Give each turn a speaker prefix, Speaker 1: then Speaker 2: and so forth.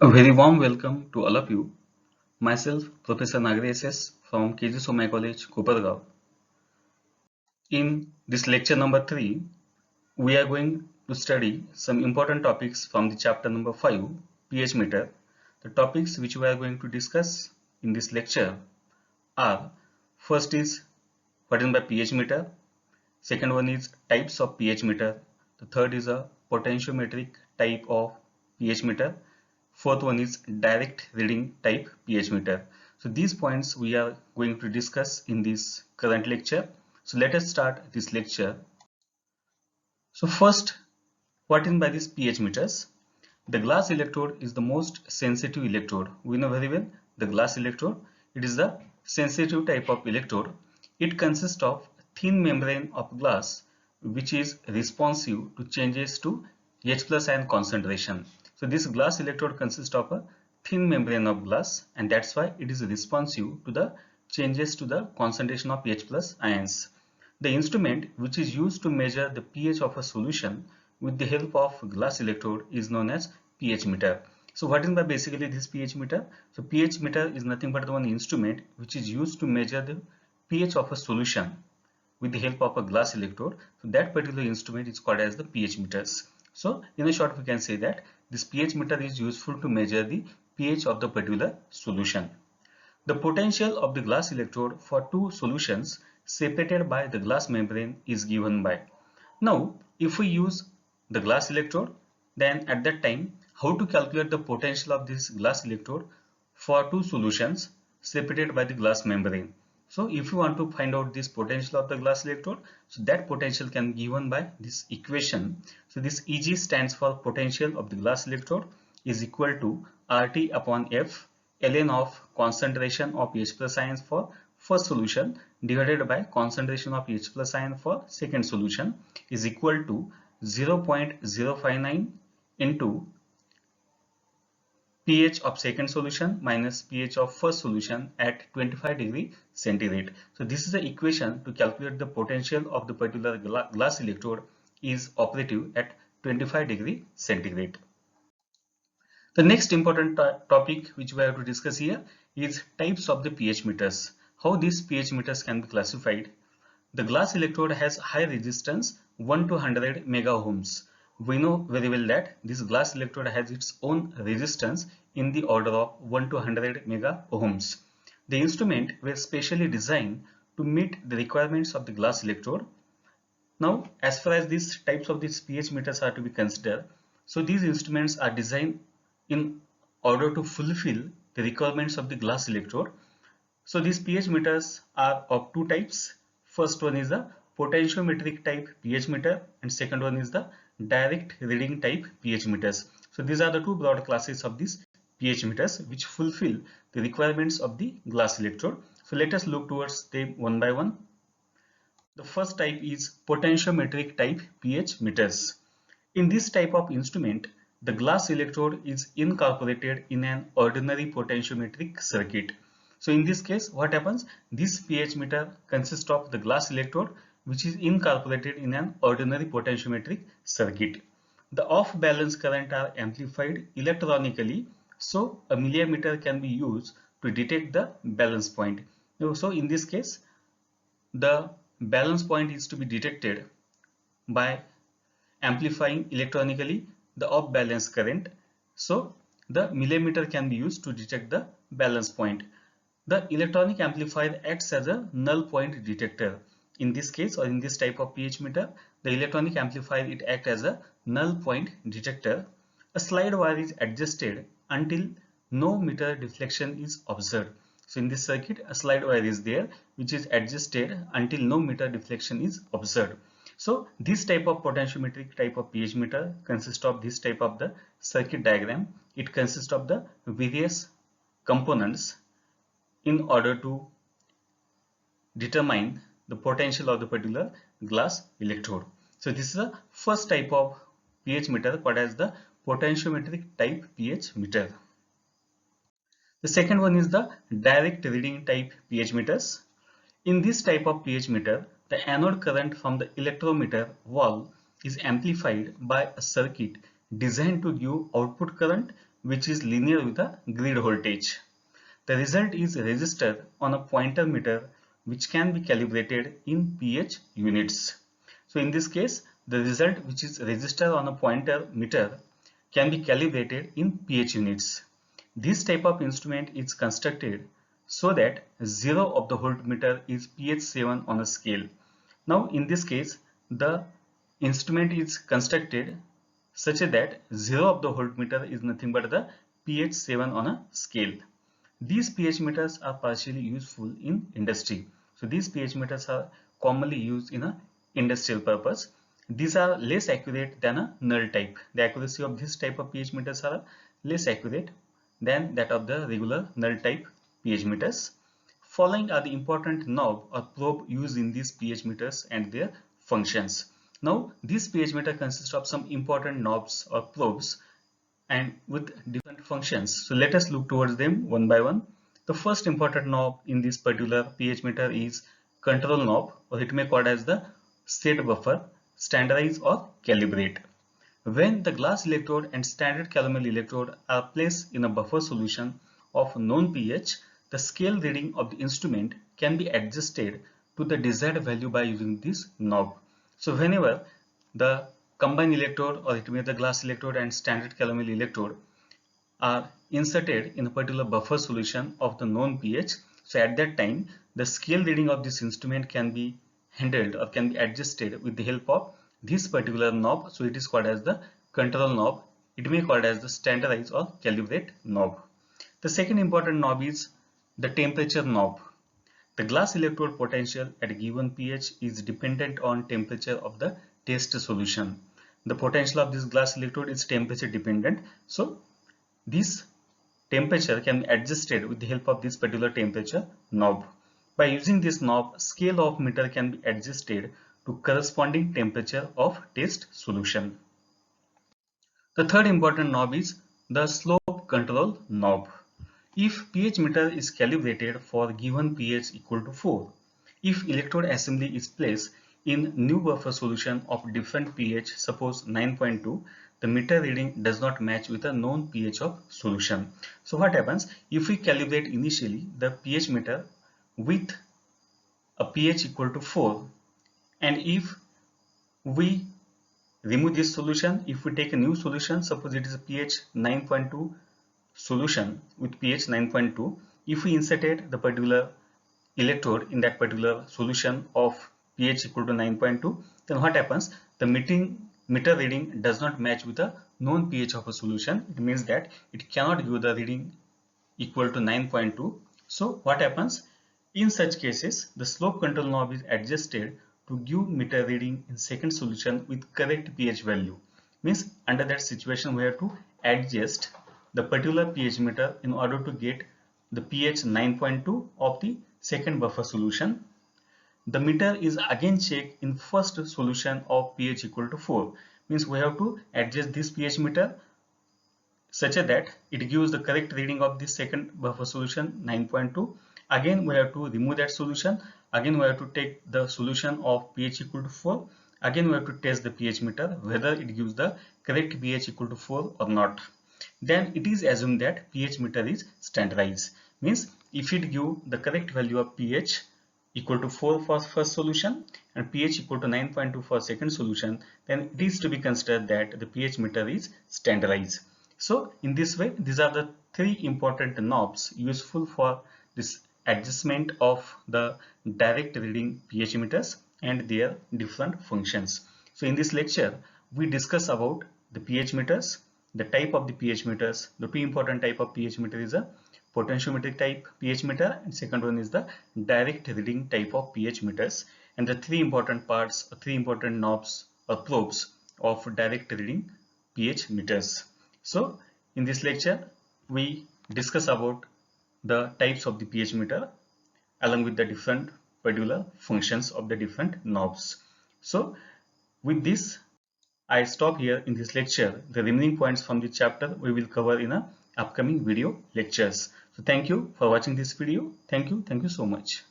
Speaker 1: A very warm welcome to all of you. Myself, Professor Nagari SS from KG Somaiya College, Kopargaon. In this lecture number 3, we are going to study some important topics from the chapter number 5, pH meter. The topics which we are going to discuss in this lecture are: first is what is by pH meter, second one is types of pH meter, the third is a potentiometric type of pH meter, fourth one is direct reading type pH meter. So these points we are going to discuss in this current lecture. So let us start this lecture. So first, what in by these pH meters? The glass electrode is the most sensitive electrode. We know very well the glass electrode. It is the sensitive type of electrode. It consists of thin membrane of glass which is responsive to changes to H plus ion concentration. So this glass electrode consists of a thin membrane of glass, and that's why it is responsive to the changes to the concentration of H plus ions. The instrument which is used to measure the pH of a solution with the help of glass electrode is known as pH meter. So what is basically this pH meter? So pH meter is nothing but the one instrument which is used to measure the pH of a solution with the help of a glass electrode. So that particular instrument is called as the pH meters. So in a short we can say that this pH meter is useful to measure the pH of the particular solution. The potential of the glass electrode for two solutions separated by the glass membrane is given by. Now, if we use the glass electrode, then at that time, how to calculate the potential of this glass electrode for two solutions separated by the glass membrane? So, if you want to find out this potential of the glass electrode, so that potential can be given by this equation. So, this Eg stands for potential of the glass electrode is equal to RT upon F ln of concentration of H plus ions for first solution divided by concentration of H plus ion for second solution is equal to 0.059 into pH of second solution minus pH of first solution at 25 degree centigrade. So this is the equation to calculate the potential of the particular glass electrode is operative at 25 degree centigrade. The next important topic which we have to discuss here is types of the pH meters. How these pH meters can be classified. The glass electrode has high resistance 1 to 100 mega ohms. We know very well that this glass electrode has its own resistance in the order of 1 to 100 mega ohms. The instrument were specially designed to meet the requirements of the glass electrode. Now, as far as these types of these pH meters are to be considered, so these instruments are designed in order to fulfill the requirements of the glass electrode. So these pH meters are of two types. First one is the potentiometric type pH meter and second one is the direct reading type pH meters. So these are the two broad classes of these pH meters which fulfill the requirements of the glass electrode. So let us look towards them one by one. The first type is potentiometric type pH meters. In this type of instrument, the glass electrode is incorporated in an ordinary potentiometric circuit. So in this case, what happens? This pH meter consists of the glass electrode which is incorporated in an ordinary potentiometric circuit. The off-balance current are amplified electronically, so a millimeter can be used to detect the balance point. So in this case, the balance point is to be detected by amplifying electronically the off balance current. So the millimeter can be used to detect the balance point. The electronic amplifier acts as a null point detector. In this case, or in this type of pH meter, the electronic amplifier it acts as a null point detector. A slide wire is adjusted until no meter deflection is observed. So in this circuit, a slide wire is there which is adjusted until no meter deflection is observed. So this type of potentiometric type of pH meter consists of this type of the circuit diagram. It consists of the various components in order to determine the potential of the particular glass electrode. So this is the first type of pH meter called as the potentiometric type pH meter. The second one is the direct reading type pH meters. In this type of pH meter, the anode current from the electrometer valve is amplified by a circuit designed to give output current which is linear with the grid voltage. The result is registered on a pointer meter which can be calibrated in pH units. So in this case, the result which is registered on a pointer meter can be calibrated in pH units. This type of instrument is constructed so that 0 of the voltmeter is pH 7 on a scale. Now in this case, the instrument is constructed such that 0 of the voltmeter is nothing but the pH 7 on a scale. These pH meters are partially useful in industry. So these pH meters are commonly used in a industrial purpose. These are less accurate than a null type. The accuracy of this type of pH meters are less accurate than that of the regular null type pH meters. Following are the important knob or probe used in these pH meters and their functions. Now, this pH meter consists of some important knobs or probes and with different functions. So let us look towards them one by one. The first important knob in this particular pH meter is control knob, or it may be called as the state buffer, standardize or calibrate. When the glass electrode and standard calomel electrode are placed in a buffer solution of known pH, the scale reading of the instrument can be adjusted to the desired value by using this knob. So whenever the combined electrode, or it may be the glass electrode and standard calomel electrode, are inserted in a particular buffer solution of the known pH, so at that time the scale reading of this instrument can be handled or can be adjusted with the help of this particular knob. So it is called as the control knob. It may be called as the standardize or calibrate knob. The second important knob is the temperature knob. The glass electrode potential at a given pH is dependent on temperature of the test solution. The potential of this glass electrode is temperature dependent. So this temperature can be adjusted with the help of this particular temperature knob. By using this knob, scale of meter can be adjusted to corresponding temperature of test solution. The third important knob is the slope control knob. If pH meter is calibrated for given pH equal to 4, if electrode assembly is placed in new buffer solution of different pH, suppose 9.2, the meter reading does not match with a known pH of solution. So what happens if we calibrate initially the pH meter with a pH equal to 4, and if we remove this solution, if we take a new solution, suppose it is a pH 9.2 solution with pH 9.2, if we inserted the particular electrode in that particular solution of pH equal to 9.2, then what happens? The meter reading does not match with the known pH of a solution. It means that it cannot give the reading equal to 9.2. So what happens? In such cases, the slope control knob is adjusted to give meter reading in second solution with correct pH value. Means under that situation we have to adjust the particular pH meter in order to get the pH 9.2 of the second buffer solution. The meter is again checked in first solution of pH equal to 4. Means we have to adjust this pH meter such that it gives the correct reading of this second buffer solution 9.2. Again we have to remove that solution. Again we have to take the solution of pH equal to 4. Again we have to test the pH meter whether it gives the correct pH equal to 4 or not. Then it is assumed that pH meter is standardized. Means if it gives the correct value of pH equal to 4 for first solution and pH equal to 9.2 for second solution, then it is to be considered that the pH meter is standardized. So in this way, these are the three important knobs useful for this adjustment of the direct reading pH meters and their different functions. So in this lecture, we discuss about the pH meters, the type of the pH meters. The two important type of pH meter is a potentiometric type pH meter, and second one is the direct reading type of pH meters, and the three important parts, three important knobs or probes of direct reading pH meters. So in this lecture we discuss about the types of the pH meter along with the different particular functions of the different knobs. So with this I stop here in this lecture. The remaining points from the chapter we will cover in a upcoming video lectures. So thank you for watching this video. Thank you so much.